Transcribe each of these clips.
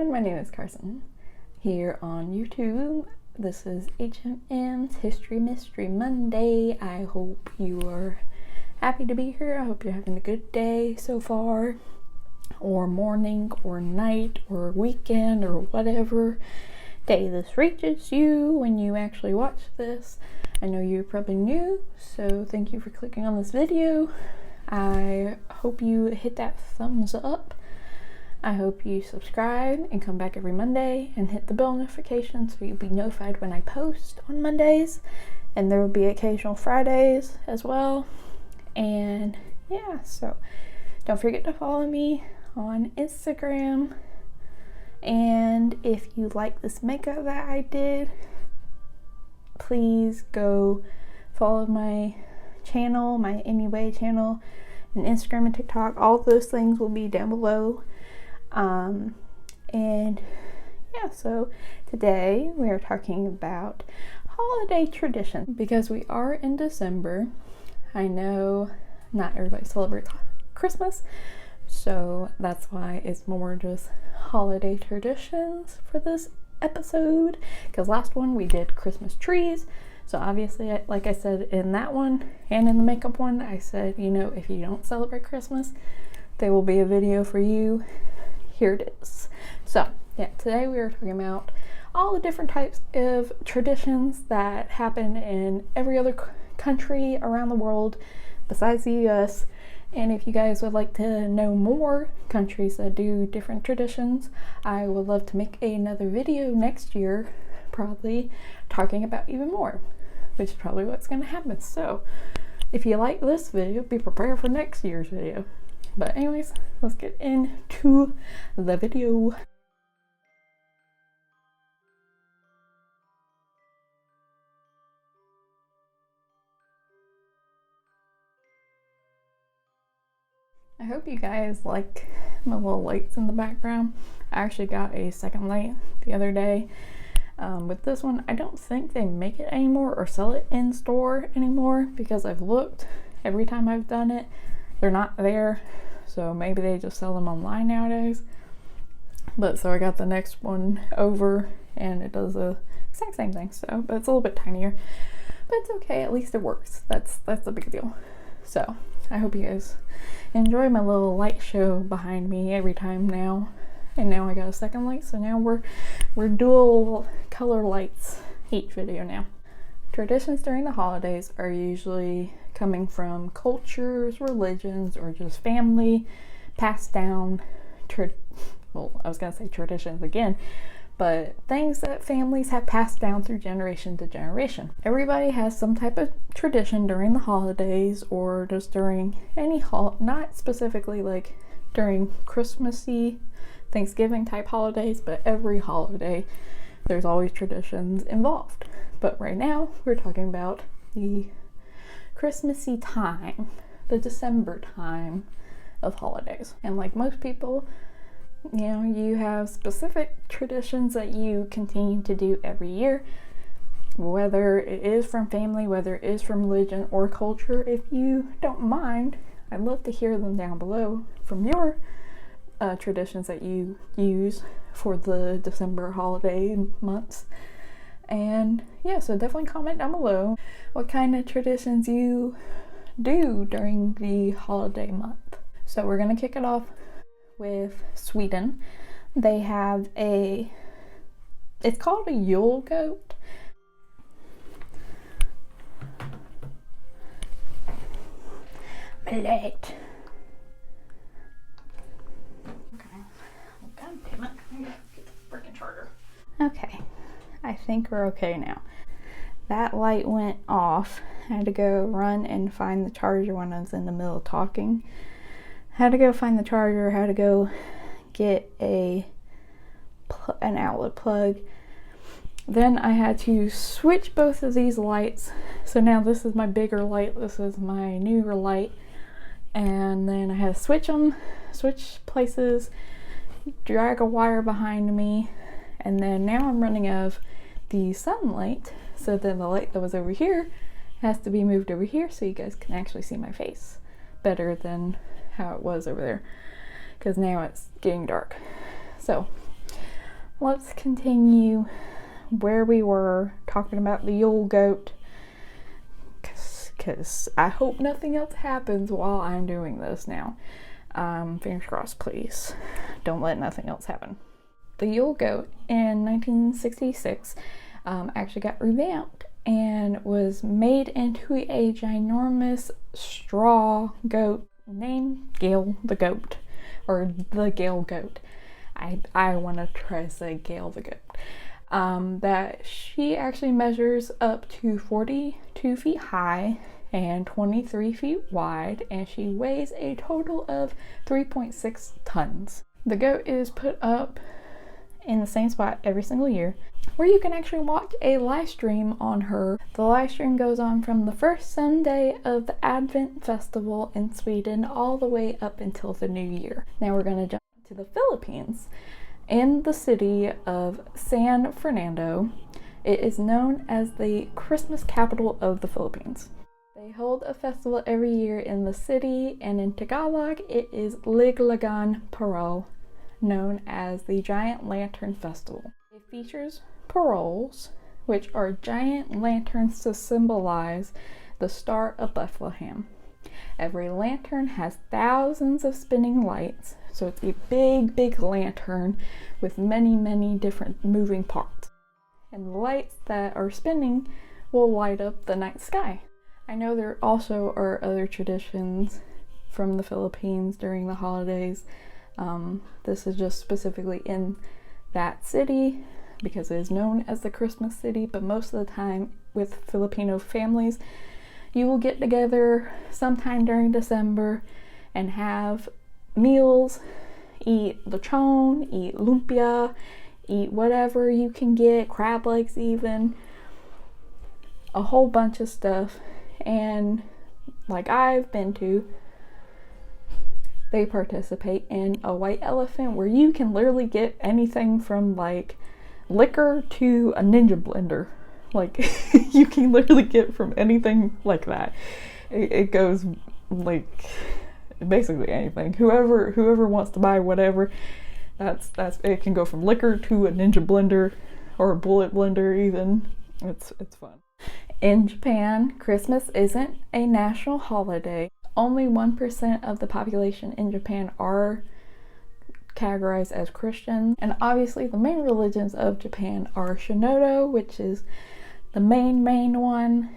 everyone, my name is Carson here on YouTube. This is HMM's History Mystery Monday. I hope you are happy to be here. I hope you're having a good day so far, or morning, or night, or weekend, or whatever day this reaches you when you actually watch this. I know you're probably new, so thank you for clicking on this video. I hope you hit that thumbs up. I hope you subscribe and come back every Monday and hit the bell notification so you'll be notified when I post on Mondays, and there will be occasional Fridays as well. And yeah, so don't forget to follow me on Instagram, and if you like this makeup that I did, please go follow my channel, my Anyway channel, and Instagram and TikTok. All those things will be down below. And yeah, so today we are talking about holiday tradition because we are in December. I know not everybody celebrates Christmas, so that's why it's more just holiday traditions for this episode, because last one we did Christmas trees. So obviously, like I said in that one and in the makeup one, I said, you know, if you don't celebrate Christmas, there will be a video for you. Here it is. So yeah, today we are talking about all the different types of traditions that happen in every other country around the world besides the US. And if you guys would like to know more countries that do different traditions, I would love to make another video next year, probably talking about even more, which is probably what's going to happen. So if you like this video, be prepared for next year's video. But anyways, let's get into the video. I hope you guys like my little lights in the background. I actually got a second light the other day. With this one, I don't think they make it anymore or sell it in store anymore, because I've looked every time I've done it. They're not there, so maybe they just sell them online nowadays. But so I got the next one over, and it does the exact same thing, so, but it's a little bit tinier, but it's okay, at least it works. That's the big deal. So I hope you guys enjoy my little light show behind me every time now. And now I got a second light, so now we're dual color lights each video now. Traditions during the holidays are usually coming from cultures, religions, or just family passed down, well, I was gonna say traditions again, but things that families have passed down through generation to generation. Everybody has some type of tradition during the holidays, or just during any not specifically like during Christmassy, Thanksgiving type holidays, but every holiday there's always traditions involved. But right now we're talking about the Christmassy time, the December time of holidays. And like most people, you know, you have specific traditions that you continue to do every year, whether it is from family, whether it is from religion or culture. If you don't mind, I'd love to hear them down below from your traditions that you use for the December holiday months. And yeah, so definitely comment down below what kind of traditions you do during the holiday month. So we're gonna kick it off with Sweden. They have it's called a Yule goat. Millet. Okay. God damn it. I gotta get the freaking charger. Okay. I think we're okay now. That light went off. I had to go run and find the charger when I was in the middle of talking. Had to go find the charger, had to go get an outlet plug. Then I had to switch both of these lights. So now this is my bigger light, this is my newer light. And then I had to switch them, switch places, drag a wire behind me. And then now I'm running out of the sunlight, so then the light that was over here has to be moved over here so you guys can actually see my face better than how it was over there, because now it's getting dark. So let's continue where we were talking about the Yule goat, because I hope nothing else happens while I'm doing this now. Fingers crossed, please. Don't let nothing else happen. The Yule goat in 1966 actually got revamped and was made into a ginormous straw goat named Gale the Goat, or the Gale Goat. I want to try to say Gale the Goat. That she actually measures up to 42 feet high and 23 feet wide, and she weighs a total of 3.6 tons. The goat is put up in the same spot every single year, where you can actually watch a live stream on her. The live stream goes on from the first Sunday of the Advent Festival in Sweden all the way up until the New Year. Now we're going to jump to the Philippines. In the city of San Fernando, it is known as the Christmas capital of the Philippines. They hold a festival every year in the city, and in Tagalog it is Liglagan Parol, known as the Giant Lantern Festival. It features paroles, which are giant lanterns to symbolize the Star of Bethlehem. Every lantern has thousands of spinning lights, so it's a big lantern with many different moving parts. And the lights that are spinning will light up the night sky. I know there also are other traditions from the Philippines during the holidays. This is just specifically in that city because it is known as the Christmas city, but most of the time with Filipino families, you will get together sometime during December and have meals, eat lechon, eat lumpia, eat whatever you can get, crab legs even, a whole bunch of stuff. And like I've been to, they participate in a white elephant where you can literally get anything from like liquor to a ninja blender. Like you can literally get from anything like that. It goes like basically anything. Whoever wants to buy whatever, that's it. Can go from liquor to a ninja blender or a bullet blender even. It's fun. In Japan, Christmas isn't a national holiday. Only 1% of the population in Japan are categorized as Christian. And obviously the main religions of Japan are Shinodo, which is the main one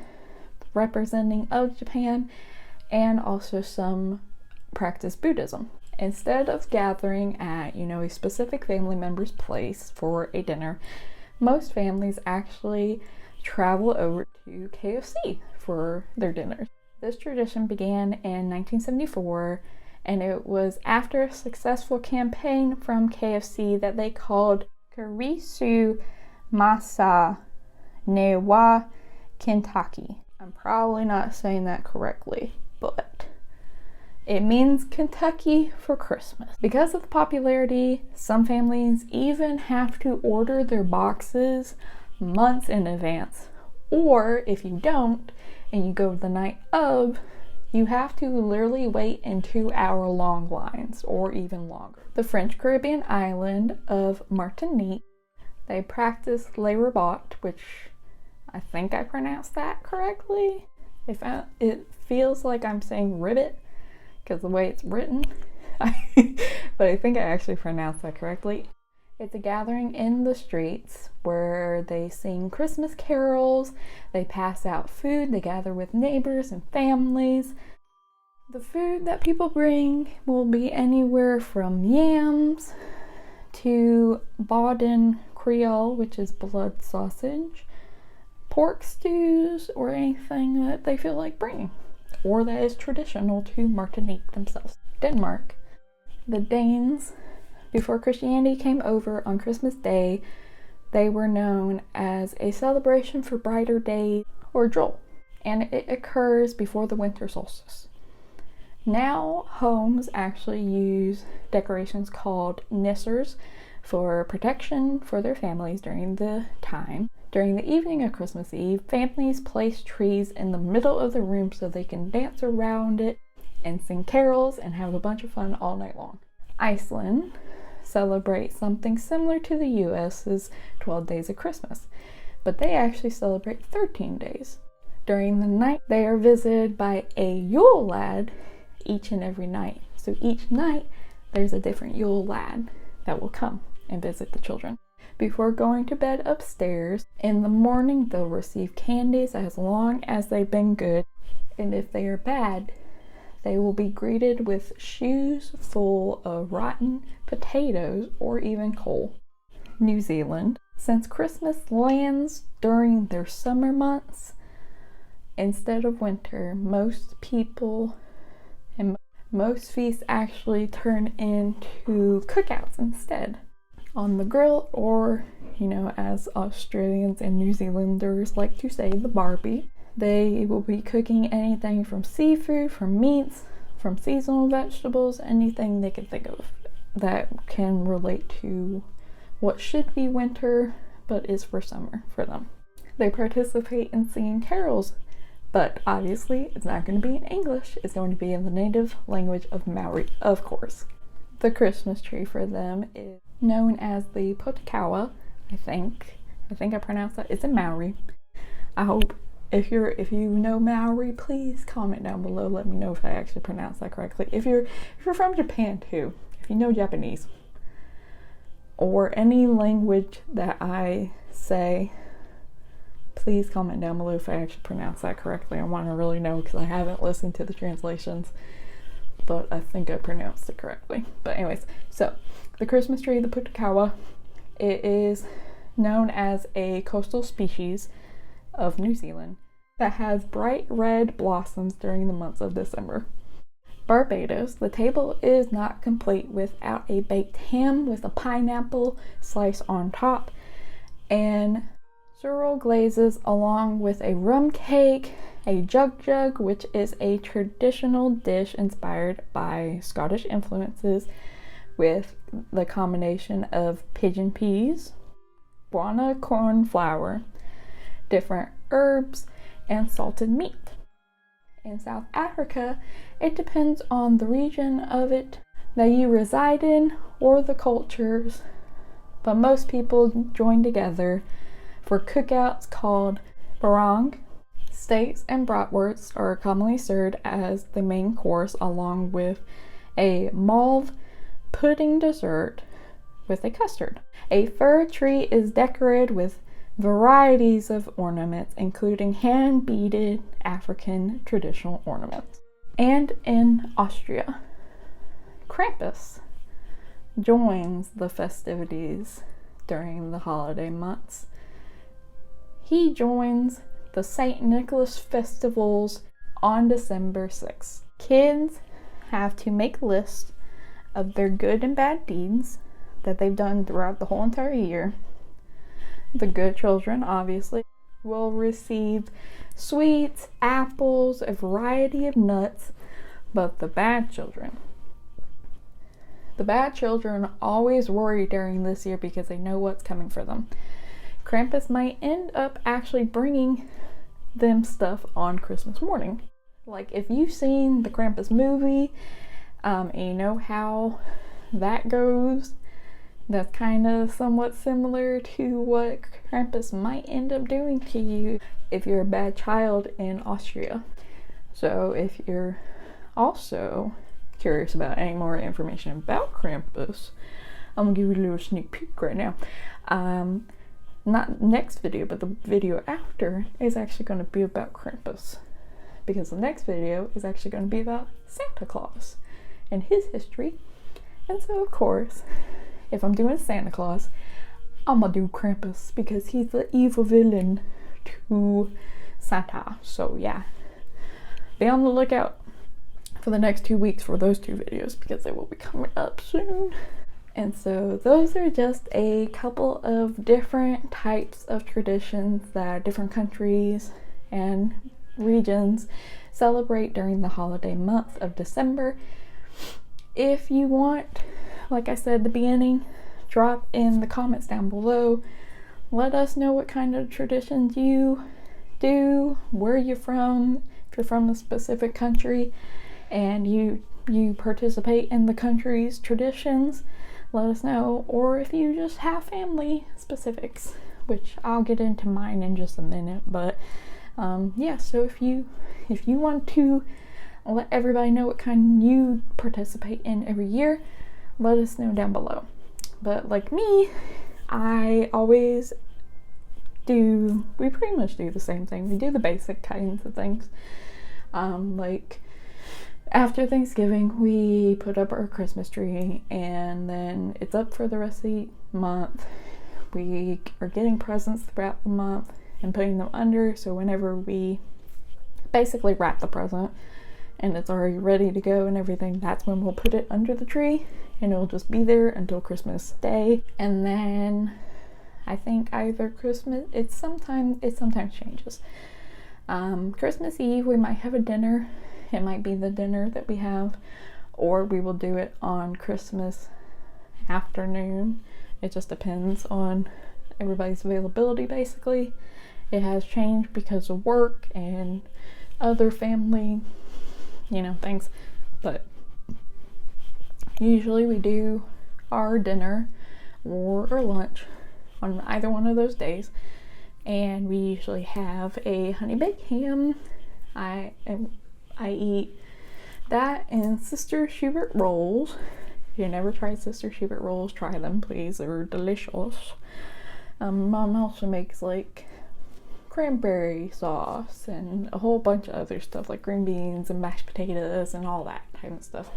representing of Japan, and also some practice Buddhism. Instead of gathering at, a specific family member's place for a dinner, most families actually travel over to KFC for their dinners. This tradition began in 1974, and it was after a successful campaign from KFC that they called Karisu Masa Newa Kentucky. I'm probably not saying that correctly, but it means Kentucky for Christmas. Because of the popularity, some families even have to order their boxes months in advance. Or if you don't, and you go the night of, you have to literally wait in 2-hour-long lines or even longer. The French Caribbean island of Martinique, they practice Le Rabat, which I think I pronounced that correctly. It feels like I'm saying ribbit because the way it's written, but I think I actually pronounced that correctly. It's a gathering in the streets where they sing Christmas carols, they pass out food, they gather with neighbors and families. The food that people bring will be anywhere from yams to Baden Creole, which is blood sausage, pork stews, or anything that they feel like bringing, or that is traditional to Martinique themselves. Denmark. The Danes, before Christianity came over on Christmas Day, they were known as a celebration for brighter days, or Jul, and it occurs before the winter solstice. Now, homes actually use decorations called nissers for protection for their families during the time. During the evening of Christmas Eve, families place trees in the middle of the room so they can dance around it and sing carols and have a bunch of fun all night long. Iceland celebrate something similar to the US's 12 Days of Christmas, but they actually celebrate 13 days. During the night, they are visited by a Yule lad each and every night. So each night, there's a different Yule lad that will come and visit the children. Before going to bed upstairs, in the morning, they'll receive candies as long as they've been good. And if they are bad, they will be greeted with shoes full of rotten potatoes or even coal. New Zealand, since Christmas lands during their summer months instead of winter, most people and most feasts actually turn into cookouts instead on the grill, or, as Australians and New Zealanders like to say, the barbie. They will be cooking anything from seafood, from meats, from seasonal vegetables, anything they can think of that can relate to what should be winter but is for summer for them. They participate in singing carols, but obviously it's not going to be in English. It's going to be in the native language of Maori, of course. The Christmas tree for them is known as the Potikawa, I think I pronounced that. It's in Maori. I hope if you know Maori, please comment down below. Let me know if I actually pronounced that correctly. If you're from Japan too, if you know Japanese or any language that I say, please comment down below if I actually pronounce that correctly. I want to really know because I haven't listened to the translations, but I think I pronounced it correctly. But anyways, so the Christmas tree, the Potikawa, it is known as a coastal species of New Zealand that has bright red blossoms during the months of December. Barbados, the table is not complete without a baked ham with a pineapple slice on top and sorrel glazes, along with a rum cake, a jug, which is a traditional dish inspired by Scottish influences with the combination of pigeon peas, Bwana corn flour, different herbs, and salted meat. In South Africa, it depends on the region of it that you reside in or the cultures, but most people join together for cookouts called barong. Steaks and bratwursts are commonly served as the main course, along with a mauve pudding dessert with a custard. A fir tree is decorated with varieties of ornaments, including hand-beaded African traditional ornaments. And in Austria, Krampus joins the festivities during the holiday months. He joins the St. Nicholas festivals on December 6th. Kids have to make lists of their good and bad deeds that they've done throughout the whole entire year. The good children, obviously, will receive sweets, apples, a variety of nuts, but the bad children always worry during this year because they know what's coming for them. Krampus might end up actually bringing them stuff on Christmas morning. Like if you've seen the Krampus movie, and you know how that goes, that's kind of somewhat similar to what Krampus might end up doing to you if you're a bad child in Austria. So if you're also curious about any more information about Krampus, I'm gonna give you a little sneak peek right now. Not next video, but the video after is actually going to be about Krampus, because the next video is actually going to be about Santa Claus and his history. And so of course, if I'm doing Santa Claus, I'm gonna do Krampus because he's the evil villain to Santa. So yeah, be on the lookout for the next 2 weeks for those two videos because they will be coming up soon. And so those are just a couple of different types of traditions that different countries and regions celebrate during the holiday month of December. If you want, like I said at the beginning, drop in the comments down below. Let us know what kind of traditions you do, where you're from, if you're from a specific country and you participate in the country's traditions. let us know. Or if you just have family specifics, which I'll get into mine in just a minute. But yeah, so if you want to let everybody know what kind you participate in every year, let us know down below. But like me, I always we pretty much do the same thing. We do the basic kinds of things. Like after Thanksgiving, we put up our Christmas tree, and then it's up for the rest of the month. We are getting presents throughout the month and putting them under, so whenever we basically wrap the present and it's already ready to go and everything, that's when we'll put it under the tree, and it'll just be there until Christmas Day. And then I think either it sometimes changes. Christmas Eve, we might have a dinner. It might be the dinner that we have, or we will do it on Christmas afternoon. It just depends on everybody's availability, basically. It has changed because of work and other family, things. But usually we do our dinner or lunch on either one of those days, and we usually have a honey baked ham. I eat that and Sister Schubert rolls. If you never tried Sister Schubert rolls, try them, please. They're delicious. Mom also makes like cranberry sauce and a whole bunch of other stuff like green beans and mashed potatoes and all that type of stuff.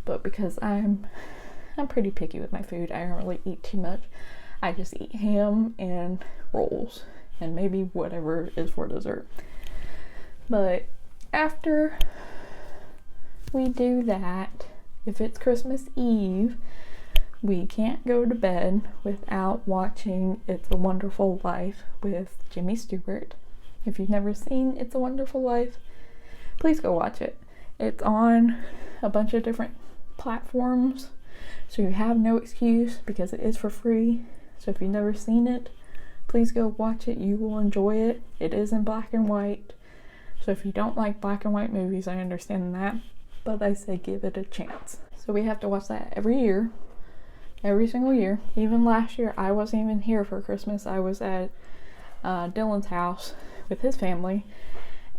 But because I'm pretty picky with my food, I don't really eat too much. I just eat ham and rolls and maybe whatever is for dessert. But after we do that, if it's Christmas Eve, we can't go to bed without watching It's a Wonderful Life with Jimmy Stewart. If you've never seen It's a Wonderful Life, please go watch it. It's on a bunch of different platforms, so you have no excuse because it is for free. So if you've never seen it, please go watch it. You will enjoy it. It is in black and white. So if you don't like black and white movies, I understand that. But I say give it a chance. So we have to watch that every single year. Even last year, I wasn't even here for Christmas. I was at Dylan's house with his family,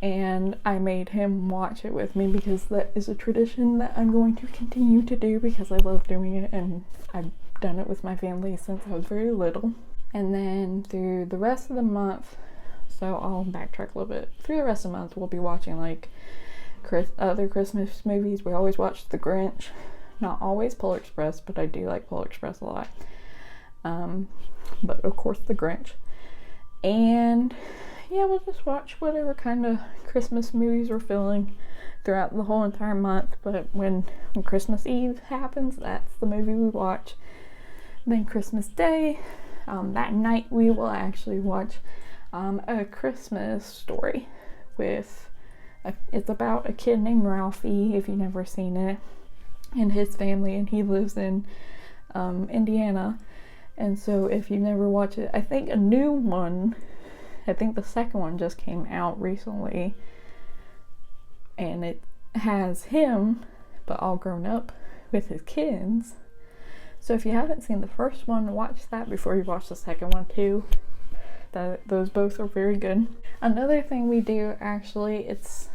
and I made him watch it with me because that is a tradition that I'm going to continue to do because I love doing it, and I've done it with my family since I was very little. And then through the rest of the month, so I'll backtrack a little bit. Through the rest of the month, we'll be watching like other Christmas movies. We always watch The Grinch. Not always Polar Express, but I do like Polar Express a lot. But of course The Grinch. And yeah, we'll just watch whatever kind of Christmas movies we're feeling throughout the whole entire month. But when Christmas Eve happens, that's the movie we watch. Then Christmas Day, that night we will actually watch A Christmas Story it's about a kid named Ralphie, if you've never seen it, and his family, and he lives in Indiana. And so if you've never watched it, I think the second one just came out recently, and it has him but all grown up with his kids. So if you haven't seen the first one, watch that before you watch the second one too. Those both are very good. Another thing we do, actually, it's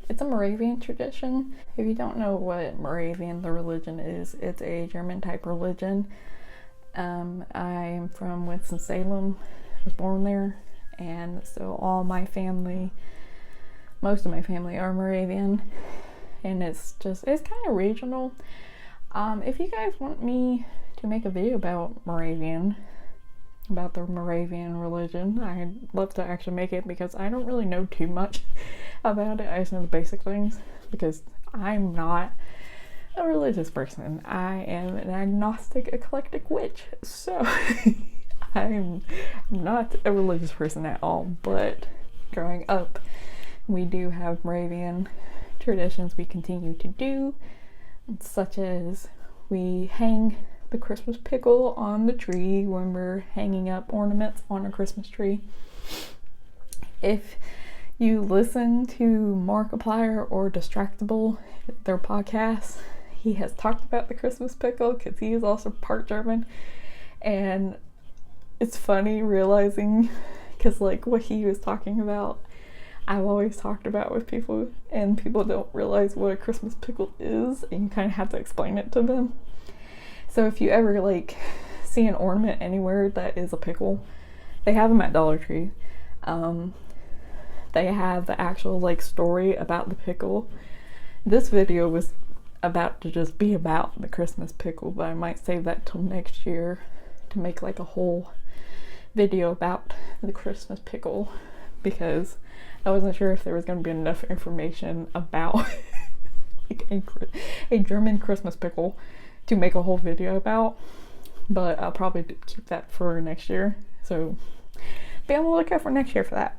a Moravian tradition. If you don't know what Moravian, the religion is, it's a German type religion. I'm from Winston-Salem. I was born there, and so most of my family are Moravian, and it's kind of regional. If you guys want me to make a video about the Moravian religion, I'd love to actually make it, because I don't really know too much about it. I just know the basic things, because I'm not a religious person. I am an agnostic, eclectic witch, so I'm not a religious person at all. But growing up, we do have Moravian traditions we continue to do, such as we hang the Christmas pickle on the tree when we're hanging up ornaments on a Christmas tree. If you listen to Markiplier or Distractible, their podcasts, he has talked about the Christmas pickle because he is also part German. And it's funny realizing, because like what he was talking about, I've always talked about with people, and people don't realize what a Christmas pickle is, and you kind of have to explain it to them. So if you ever like see an ornament anywhere that is a pickle, they have them at Dollar Tree. They have the actual like story about the pickle. This video was about to just be about the Christmas pickle, but I might save that till next year to make like a whole video about the Christmas pickle, because I wasn't sure if there was going to be enough information about like a German Christmas pickle to make a whole video about, but I'll probably keep that for next year. So be on the lookout for next year for that.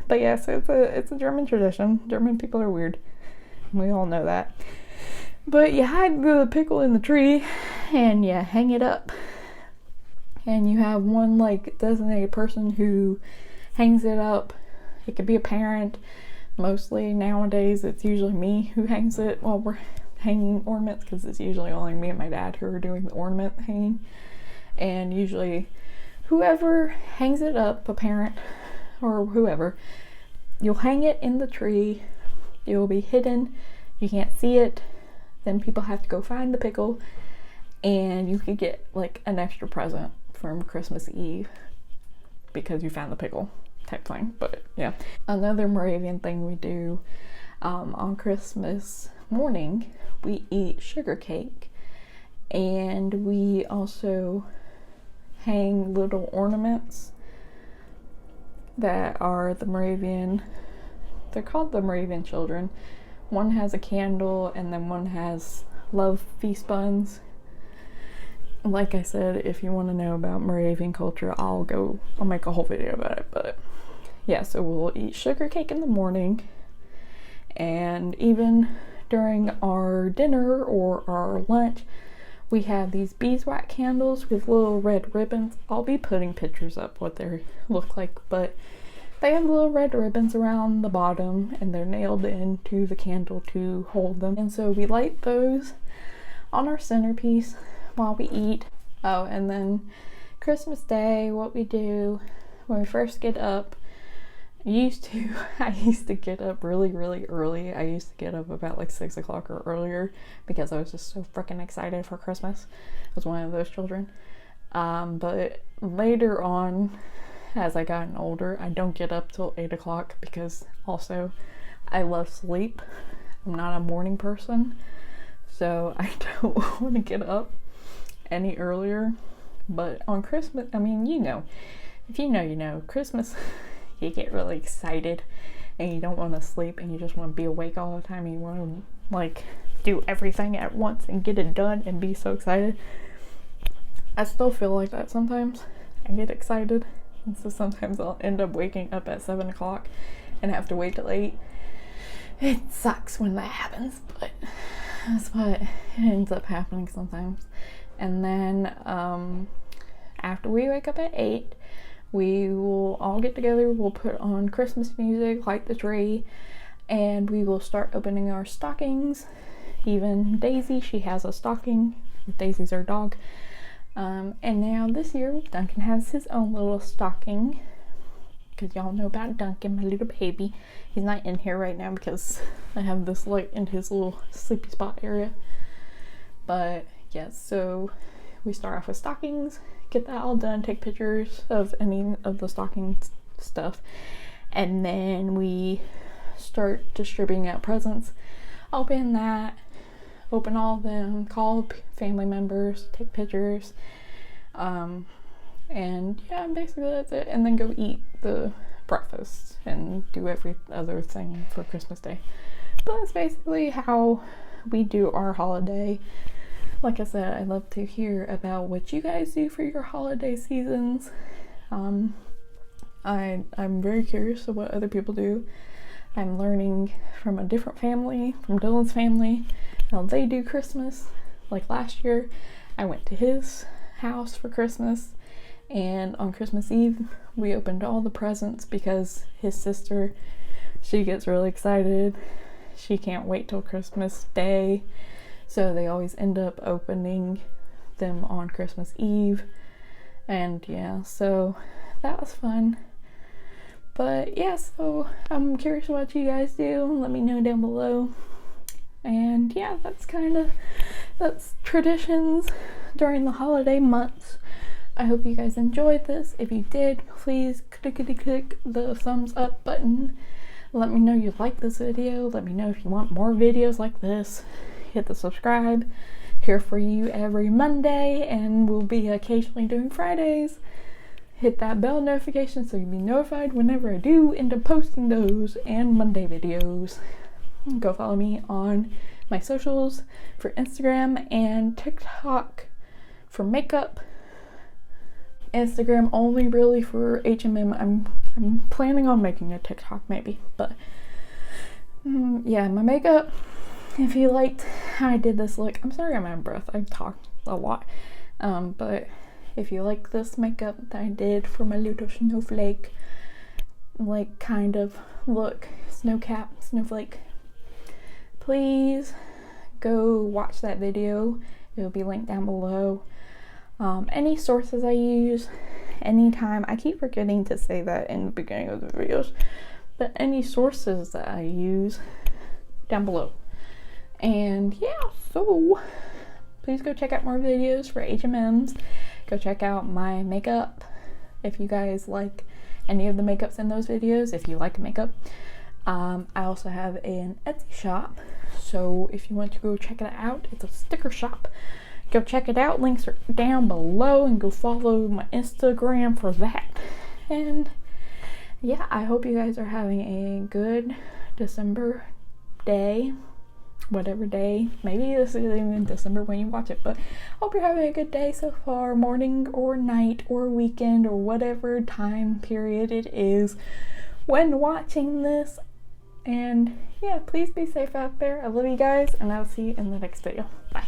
But yeah, so it's a German tradition. German people are weird. We all know that. But you hide the pickle in the tree and you hang it up. And you have one like designated person who hangs it up. It could be a parent. Mostly nowadays it's usually me who hangs it while we're hanging ornaments, because it's usually only me and my dad who are doing the ornament hanging. And usually whoever hangs it up, a parent or whoever, you'll hang it in the tree. It will be hidden. You can't see it. Then people have to go find the pickle, and you could get like an extra present from Christmas Eve because you found the pickle type thing. But yeah, another Moravian thing we do on Christmas morning, we eat sugar cake, and we also hang little ornaments that are the Moravian, they're called the Moravian children. One has a candle, and then one has love feast buns. Like I said, if you want to know about Moravian culture, I'll make a whole video about it. But yeah, so we'll eat sugar cake in the morning, and even during our dinner or our lunch, we have these beeswax candles with little red ribbons. I'll be putting pictures up what they look like, but they have little red ribbons around the bottom, and they're nailed into the candle to hold them. And so we light those on our centerpiece while we eat. Oh, and then Christmas Day, what we do when we first get up, I used to get up really, really early. I used to get up about like 6 o'clock or earlier because I was just so freaking excited for Christmas. I was one of those children. But later on, as I gotten older, I don't get up till 8 o'clock because also I love sleep. I'm not a morning person, so I don't want to get up any earlier. But on Christmas, I mean, if you know, Christmas, you get really excited and you don't want to sleep and you just want to be awake all the time, and you want to like do everything at once and get it done and be so excited. I still feel like that sometimes. I get excited, and so sometimes I'll end up waking up at 7 o'clock and have to wait till 8. It sucks when that happens, but that's what ends up happening sometimes. And then after we wake up at 8, we will all get together, we'll put on Christmas music, light the tree, and we will start opening our stockings. Even Daisy, she has a stocking. Daisy's our dog. And now this year, Duncan has his own little stocking, because y'all know about Duncan, my little baby. He's not in here right now because I have this light in his little sleepy spot area. But yeah, so we start off with stockings, get that all done, take pictures of any of the stocking stuff, and then we start distributing out presents. Open all of them, call family members, take pictures, and yeah, basically that's it. And then go eat the breakfast and do every other thing for Christmas Day. But that's basically how we do our holiday. Like I said, I love to hear about what you guys do for your holiday seasons. I'm very curious of what other people do. I'm learning from a different family, from Dylan's family, how they do Christmas. Like last year, I went to his house for Christmas, and on Christmas Eve, we opened all the presents because his sister, she gets really excited. She can't wait till Christmas Day so they always end up opening them on Christmas Eve. And yeah, so that was fun. But yeah, so I'm curious what you guys do. Let me know down below. And yeah, that's traditions during the holiday months. I hope you guys enjoyed this. If you did, please click the thumbs up button. Let me know you like this video. Let me know if you want more videos like this. Hit the subscribe. Here for you every Monday, and we'll be occasionally doing Fridays. Hit that bell notification so you'll be notified whenever I do end up posting those and Monday videos. Go follow me on my socials for Instagram and TikTok for makeup. Instagram only really for HMM. I'm planning on making a TikTok maybe, but yeah, my makeup. If you liked how I did this look, I'm sorry I'm out of breath. I've talked a lot, but if you like this makeup that I did for my little snowflake, like kind of look, snowflake, please go watch that video. It will be linked down below. Any sources I use, anytime, I keep forgetting to say that in the beginning of the videos, but any sources that I use down below. And yeah, so please go check out more videos for HMMs. Go check out my makeup if you guys like any of the makeups in those videos, if you like makeup. I also have an Etsy shop, so if you want to go check it out, it's a sticker shop. Go check it out. Links are down below, and go follow my Instagram for that. And yeah, I hope you guys are having a good December day. Whatever day, maybe this is even December when you watch it, but hope you're having a good day so far, morning or night or weekend or whatever time period it is when watching this. And yeah, please be safe out there. I love you guys, and I'll see you in the next video. Bye.